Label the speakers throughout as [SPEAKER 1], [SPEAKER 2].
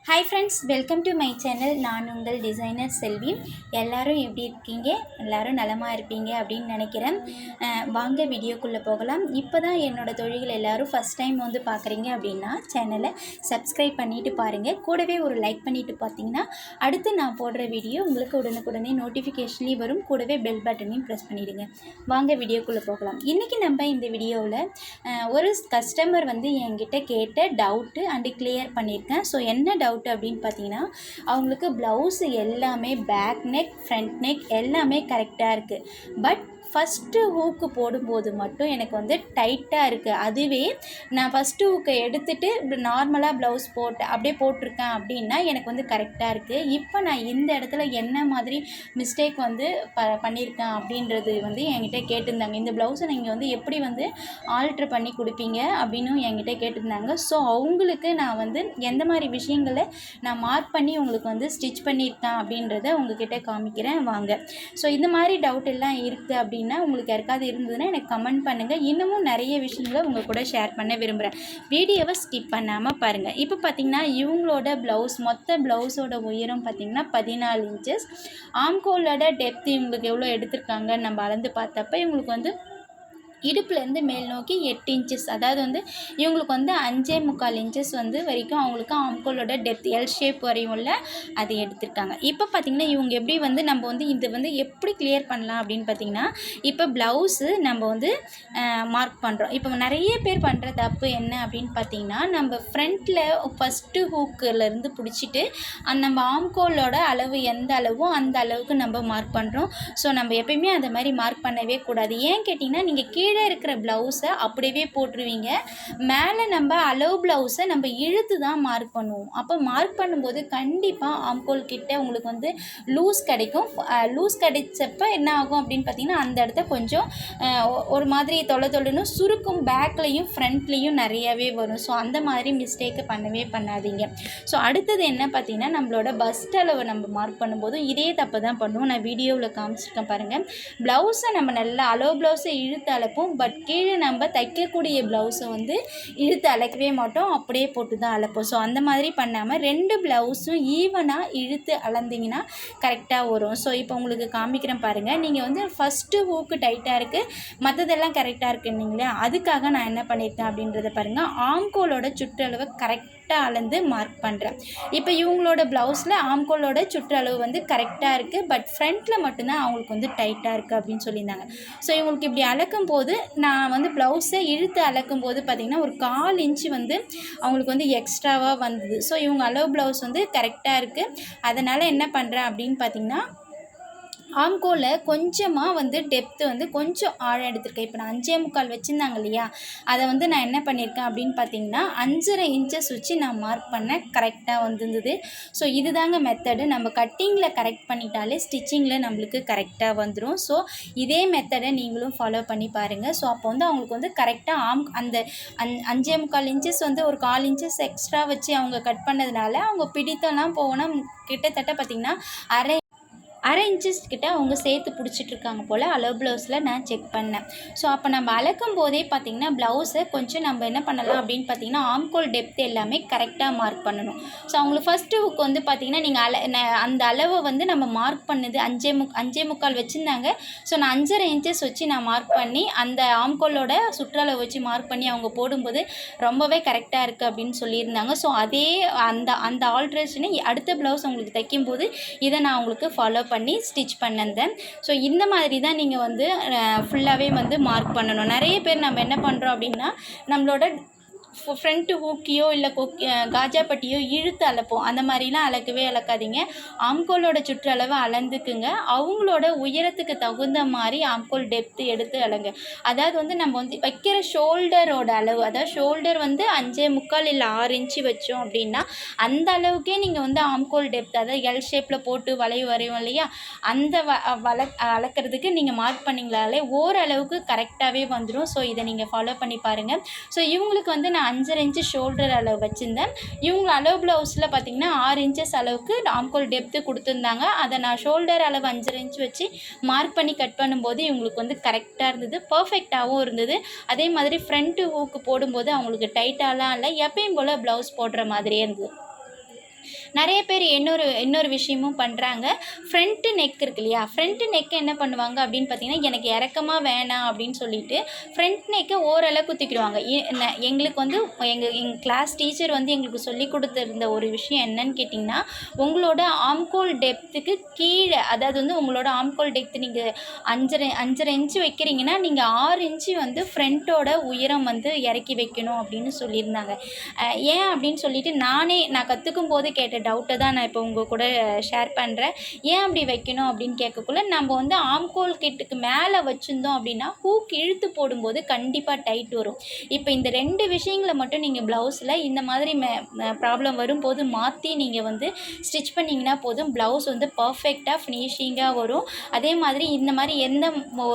[SPEAKER 1] Hi friends, welcome to my channel. நான் உங்கள் designer செல்வி. எல்லோரும் எப்படி இருக்கீங்க? எல்லோரும் நலமாக இருப்பீங்க அப்படின்னு நினைக்கிறேன். வாங்க வீடியோக்குள்ளே போகலாம். இப்போ தான் என்னோடய தொழில்கள் எல்லோரும் ஃபஸ்ட் டைம் வந்து பார்க்குறீங்க அப்படின்னா சேனலை சப்ஸ்கிரைப் பண்ணிவிட்டு பாருங்கள். கூடவே ஒரு லைக் பண்ணிவிட்டு பார்த்தீங்கன்னா அடுத்து நான் போடுற வீடியோ உங்களுக்கு உடனுக்குடனே நோட்டிஃபிகேஷன்லேயும் வரும். கூடவே பெல் பட்டனையும் ப்ரெஸ் பண்ணிவிடுங்க. வாங்க வீடியோக்குள்ளே போகலாம். இன்றைக்கி நம்ம இந்த வீடியோவில் ஒரு கஸ்டமர் வந்து என்கிட்ட கேட்ட டவுட்டு அண்டு கிளியர் பண்ணியிருக்கேன். ஸோ என்ன டவுட் அப்படின்னு பார்த்தீங்கன்னா, அவங்களுக்கு ப்ளவுஸ் எல்லாமே பேக் நெக், ஃப்ரண்ட் நெக் எல்லாமே கரெக்டாக இருக்குது. பட் ஃபஸ்ட்டு ஹூக்கு போடும்போது மட்டும் எனக்கு வந்து டைட்டாக இருக்குது. அதுவே நான் ஃபஸ்ட்டு ஹூக்கை எடுத்துகிட்டு இப்படி நார்மலாக ப்ளவுஸ் அப்படியே போட்டிருக்கேன் அப்படின்னா எனக்கு வந்து கரெக்டாக இருக்குது. இப்போ நான் இந்த இடத்துல என்ன மாதிரி மிஸ்டேக் வந்து பண்ணியிருக்கேன் அப்படின்றது வந்து என்கிட்ட கேட்டிருந்தாங்க. இந்த ப்ளவுஸை நீங்கள் வந்து எப்படி வந்து ஆல்ட்ரு பண்ணி கொடுப்பீங்க அப்படின்னு என்கிட்ட கேட்டிருந்தாங்க. ஸோ அவங்களுக்கு நான் வந்து எந்த மாதிரி விஷயங்களை நான் மார்க் பண்ணி உங்களுக்கு வந்து ஸ்டிச் பண்ணியிருக்கேன் அப்படின்றத உங்ககிட்ட காமிக்கிறேன் வாங்க. ஸோ இந்த மாதிரி டவுட் எல்லாம் இருக்குது அப்படின்னா உங்களுக்கு யாருக்காவது இருந்ததுன்னா எனக்கு கமெண்ட் பண்ணுங்கள். இன்னமும் நிறைய விஷயங்களை உங்கள் கூட ஷேர் பண்ண விரும்புகிறேன். வீடியோவை ஸ்கிப் பண்ணாமல் பாருங்கள். இப்போ பார்த்திங்கன்னா இவங்களோட மொத்த ப்ளவுஸோட உயரம் பார்த்திங்கன்னா 14 இன்ச்சஸ். ஆம்கோலோட டெப்த் இவங்களுக்கு எவ்வளோ எடுத்திருக்காங்க நம்ம அளந்து பார்த்தப்ப இவங்களுக்கு வந்து இடுப்புலேருந்து மேல் நோக்கி 8 இன்ச்சஸ், அதாவது வந்து இவங்களுக்கு வந்து 5.25 இன்ச்சஸ் வந்து வரைக்கும் அவங்களுக்கு ஆம்கோலோட டெப்த் எல் ஷேப் வரையும்ல அது எடுத்திருக்காங்க. இப்போ பார்த்திங்கன்னா இவங்க எப்படி வந்து நம்ம வந்து இது வந்து எப்படி கிளியர் பண்ணலாம் அப்படின்னு பார்த்திங்கன்னா, இப்போ ப்ளவுஸு நம்ம வந்து மார்க் பண்ணுறோம். இப்போ நிறைய பேர் பண்ணுற தப்பு என்ன அப்படின்னு பார்த்திங்கன்னா, நம்ம ஃப்ரண்ட்டில் ஃபஸ்ட்டு ஹூக்கிலேருந்து பிடிச்சிட்டு நம்ம ஆம்கோலோட அளவு எந்த அளவோ அந்த அளவுக்கு நம்ம மார்க் பண்ணுறோம். ஸோ நம்ம எப்பயுமே அந்த மாதிரி மார்க் பண்ணவே கூடாது. ஏன் கேட்டிங்கன்னா, நீங்கள் கீழே இருக்கிற ப்ளவுஸை அப்படியே போட்டுருவீங்க. மேலே நம்ம அளவு ப்ளவுஸை நம்ம இழுத்து தான் மார்க் பண்ணுவோம். அப்போ மார்க் பண்ணும்போது கண்டிப்பாக ஆம்கோல் கிட்ட உங்களுக்கு வந்து லூஸ் கிடைக்கும். லூஸ் கிடைச்சப்ப என்ன ஆகும் அப்படின்னு பார்த்தீங்கன்னா, அந்த இடத்த கொஞ்சம் ஒரு மாதிரி தொலைன்னு சுருக்கும். பேக்லேயும் ஃப்ரண்ட்லேயும் நிறையாவே வரும். ஸோ அந்த மாதிரி மிஸ்டேக்கை பண்ணவே பண்ணாதீங்க. ஸோ அடுத்தது என்ன பார்த்தீங்கன்னா, நம்மளோட பஸ்ட் அளவை நம்ம மார்க் பண்ணும்போதும் இதே தப்பு தான் பண்ணுவோம். நான் வீடியோவில் காமிச்சிருக்கேன் பாருங்கள். ப்ளவுஸை நம்ம நல்லா அளவு ப்ளவுஸை இழுத்து அளப்போம். பட் கீழே நம்ம தைக்கக்கூடிய ப்ளவுஸை வந்து இழுத்து அளக்கவே மாட்டோம், அப்படியே போட்டு தான் அளப்போம். ஸோ அந்த மாதிரி பண்ணாமல் 2 ப்ளவுஸும் ஈவனாக இழுத்து அளந்திங்கன்னா கரெக்டாக வரும். ஸோ இப்போ உங்களுக்கு காமிக்கிறேன் பாருங்கள். நீங்கள் வந்து ஃபஸ்ட்டு ஹூக்கு டைட்டாக இருக்குது, மற்றதெல்லாம் கரெக்டாக இருக்குன்னீங்களா, அதுக்காக நான் என்ன பண்ணியிருக்கேன் அப்படின்றத பாருங்கள். ஆம்கோலோட சுற்றளவை கரெக்டாக அளந்து மார்க் பண்ணுறேன். இப்போ இவங்களோட ப்ளவுஸில் ஆம்கோலோட சுற்றளவு வந்து கரெக்டாக இருக்குது. பட் ஃப்ரண்ட்டில் மட்டும்தான் அவங்களுக்கு வந்து டைட்டாக இருக்குது அப்படின்னு சொல்லியிருந்தாங்க. ஸோ இவங்களுக்கு இப்படி அளக்கும் போது நான் வந்து ப்ளவுஸை இழுத்து அளக்கும் போது பார்த்திங்கன்னா ஒரு 1/4 இன்ச்சு வந்து அவங்களுக்கு வந்து எக்ஸ்ட்ராவாக வந்தது. ஸோ இவங்க அளவு ப்ளவுஸ் வந்து கரெக்டாக இருக்குது. அதனால் என்ன பண்ணுறேன் அப்படின்னு பார்த்திங்கன்னா, ஆம்கோலில் கொஞ்சமாக வந்து டெப்த்து வந்து கொஞ்சம் ஆழம் எடுத்திருக்கேன். இப்போ நான் 5.25 வச்சுருந்தாங்க இல்லையா, அதை வந்து நான் என்ன பண்ணியிருக்கேன் அப்படின்னு பார்த்தீங்கன்னா 5.5 இன்ச்சஸ் வச்சு நான் மார்க் பண்ணேன். கரெக்டாக வந்துருந்தது. ஸோ இதுதாங்க மெத்தடு. நம்ம கட்டிங்கில் கரெக்ட் பண்ணிட்டாலே ஸ்டிச்சிங்கில் நம்மளுக்கு கரெக்டாக வந்துடும். ஸோ இதே மெத்தடை நீங்களும் ஃபாலோ பண்ணி பாருங்கள். ஸோ அப்போ வந்து அவங்களுக்கு வந்து கரெக்டாக அந்த 5.25 இன்ச்சஸ் வந்து ஒரு 1/4 இன்ச்சஸ் எக்ஸ்ட்ரா வச்சு அவங்க கட் பண்ணதுனால அவங்க பிடித்தெல்லாம் போனால் கிட்டத்தட்ட பார்த்திங்கன்னா அரை இன்ச்சஸ் கிட்ட அவங்க சேர்த்து பிடிச்சிட்ருக்காங்க போல் அளவு ப்ளவுஸில் நான் செக் பண்ணேன். ஸோ அப்போ நம்ம அளக்கும் போதே பார்த்திங்கன்னா ப்ளவுஸை கொஞ்சம் நம்ம என்ன பண்ணலாம் அப்படின்னு பார்த்திங்கன்னா, ஆம்கோல் டெப்த் எல்லாமே கரெக்டாக மார்க் பண்ணணும். ஸோ அவங்களுக்கு ஃபஸ்ட்டு ஹுக் வந்து பார்த்திங்கன்னா நீங்கள் அந்த அளவை வந்து நம்ம மார்க் பண்ணது 5.25 வச்சுருந்தாங்க. ஸோ நான் 5.5 இன்ச்சஸ் வச்சு நான் மார்க் பண்ணி அந்த ஆம்கோலோட சுற்றளவு வச்சு மார்க் பண்ணி அவங்க போடும்போது ரொம்பவே கரெக்டாக இருக்குது அப்படின்னு சொல்லியிருந்தாங்க. ஸோ அதே அந்த ஆல்ட்ரேஷனை அடுத்த ப்ளவுஸ் உங்களுக்கு தைக்கும்போது இதை நான் உங்களுக்கு ஃபாலோ பண்ணி ஸ்டிச் பண்ணேன். ஸோ இந்த மாதிரி தான் நீங்கள் வந்து ஃபுல்லாகவே வந்து மார்க் பண்ணணும். நிறைய பேர் நம்ம என்ன பண்ணுறோம் அப்படின்னா, நம்மளோட ஃப்ரண்ட்டு ஹூக்கியோ இல்லை காஜா பட்டியோ இழுத்து அளப்போம். அந்த மாதிரிலாம் அளக்காதீங்க. ஆம்கோலோட சுற்றளவு அளந்துக்குங்க. அவங்களோட உயரத்துக்கு தகுந்த மாதிரி ஆம்கோல் டெப்த்து எடுத்து அளங்க. அதாவது வந்து நம்ம வந்து வைக்கிற ஷோல்டரோட அளவு, அதாவது ஷோல்டர் வந்து 5.25 இல்லை 6 இன்ச்சு வச்சோம் அப்படின்னா அந்த அளவுக்கே நீங்கள் வந்து ஆம்கோல் டெப்த், அதாவது எல் ஷேப்பில் போட்டு வரைவோம் இல்லையா, அந்த அளக்கிறதுக்கு நீங்கள் மார்க் பண்ணிங்களாலே ஓரளவுக்கு கரெக்டாகவே வந்துடும். ஸோ இதை நீங்கள் ஃபாலோ பண்ணி பாருங்கள். ஸோ இவங்களுக்கு வந்து நான் 5.5 இன்ச்சு ஷோல்டர் அளவு வச்சுருந்தேன். இவங்க அளவு ப்ளவுஸில் பார்த்திங்கன்னா 6 இன்ச்சஸ் அளவுக்கு ஆம்கோல் டெப்த்து கொடுத்துருந்தாங்க. அதை நான் ஷோல்டர் அளவு 5.5 இன்ச்சு வச்சு மார்க் பண்ணி கட் பண்ணும்போது இவங்களுக்கு வந்து கரெக்டாக இருந்தது, பர்ஃபெக்டாகவும் இருந்தது. அதே மாதிரி ஃப்ரண்ட்டு ஹூக்கு போடும்போது அவங்களுக்கு டைட்டாலாம் இல்லை, எப்பயும் போல் ப்ளவுஸ் போடுற மாதிரியே இருந்தது. நிறைய பேர் இன்னொரு விஷயமும் பண்ணுறாங்க. ஃப்ரண்ட்டு நெக் இருக்கு இல்லையா, ஃப்ரண்ட்டு நெக் என்ன பண்ணுவாங்க அப்படின்னு பார்த்தீங்கன்னா, எனக்கு இறக்கமாக வேணாம் அப்படின்னு சொல்லிட்டு ஃப்ரண்ட் நெக்கை ஓரளவுக்கு தூக்கிடுவாங்க. எங்களுக்கு வந்து எங்கள் கிளாஸ் டீச்சர் வந்து எங்களுக்கு சொல்லி கொடுத்துருந்த ஒரு விஷயம் என்னன்னு கேட்டிங்கன்னா, உங்களோட ஆம்கோல் டெப்த்துக்கு கீழே, அதாவது வந்து உங்களோட ஆம்கோல் டெப்த் நீங்கள் 5.5 இன்ச்சு வைக்கிறீங்கன்னா, நீங்கள் 6 இன்ச்சு வந்து ஃப்ரண்ட்டோட உயரம் வந்து இறக்கி வைக்கணும் அப்படின்னு சொல்லியிருந்தாங்க. ஏன் அப்படின்னு சொல்லிட்டு நான் கற்றுக்கும் போது கேட்ட டவுட்டை தான் நான் இப்போ உங்கள் கூட ஷேர் பண்ணுறேன். ஏன் அப்படி வைக்கணும் அப்படின்னு கேட்கக்குள்ள, நம்ம வந்து ஆம்கோல் கிட்டுக்கு மேலே வச்சுருந்தோம் அப்படின்னா ஹூக் இழுத்து போடும்போது கண்டிப்பாக டைட் வரும். இப்போ இந்த 2 விஷயங்களை மட்டும் நீங்கள் ப்ளவுஸில் இந்த மாதிரி ப்ராப்ளம் வரும்போது மாற்றி நீங்கள் வந்து ஸ்டிச் பண்ணிங்கன்னா போதும், ப்ளவுஸ் வந்து பர்ஃபெக்டாக ஃபினிஷிங்காக வரும். அதே மாதிரி இந்த மாதிரி எந்த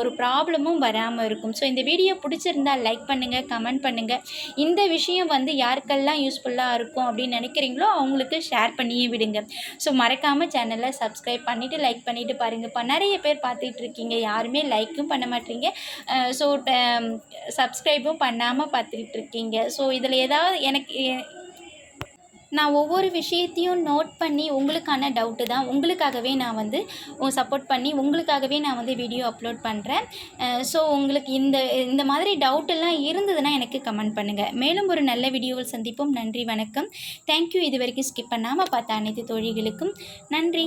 [SPEAKER 1] ஒரு ப்ராப்ளமும் வராமல் இருக்கும். ஸோ இந்த வீடியோ பிடிச்சிருந்தால் லைக் பண்ணுங்கள், கமெண்ட் பண்ணுங்கள். இந்த விஷயம் வந்து யாருக்கெல்லாம் யூஸ்ஃபுல்லாக இருக்கும் அப்படின்னு நினைக்கிறீங்களோ அவங்களுக்கு ஷேர் பண்ணியே விடுங்க. ஸோ மறக்காமல் சேனலை சப்ஸ்கிரைப் பண்ணிவிட்டு லைக் பண்ணிவிட்டு பாருங்கப்பா. நிறைய பேர் பார்த்துட்டு இருக்கீங்க, யாருமே லைக்கும் பண்ண மாட்டீங்க, ஸோ சப்ஸ்கிரைபும் பண்ணாமல் பார்த்துக்கிட்டு இருக்கீங்க. ஸோ இதில் ஏதாவது நான் ஒவ்வொரு விஷயத்தையும் நோட் பண்ணி உங்களுக்கான டவுட்டு தான், உங்களுக்காகவே நான் வந்து சப்போர்ட் பண்ணி உங்களுக்காகவே நான் வந்து வீடியோ அப்லோட் பண்ணுறேன். ஸோ உங்களுக்கு இந்த மாதிரி டவுட்டெல்லாம் இருந்ததுன்னா எனக்கு கமெண்ட் பண்ணுங்கள். மேலும் ஒரு நல்ல வீடியோவில் சந்திப்போம். நன்றி, வணக்கம். தேங்க்யூ. இது வரைக்கும் ஸ்கிப் பண்ணாமல் பார்த்த அனைத்து தோழிகளுக்கும் நன்றி.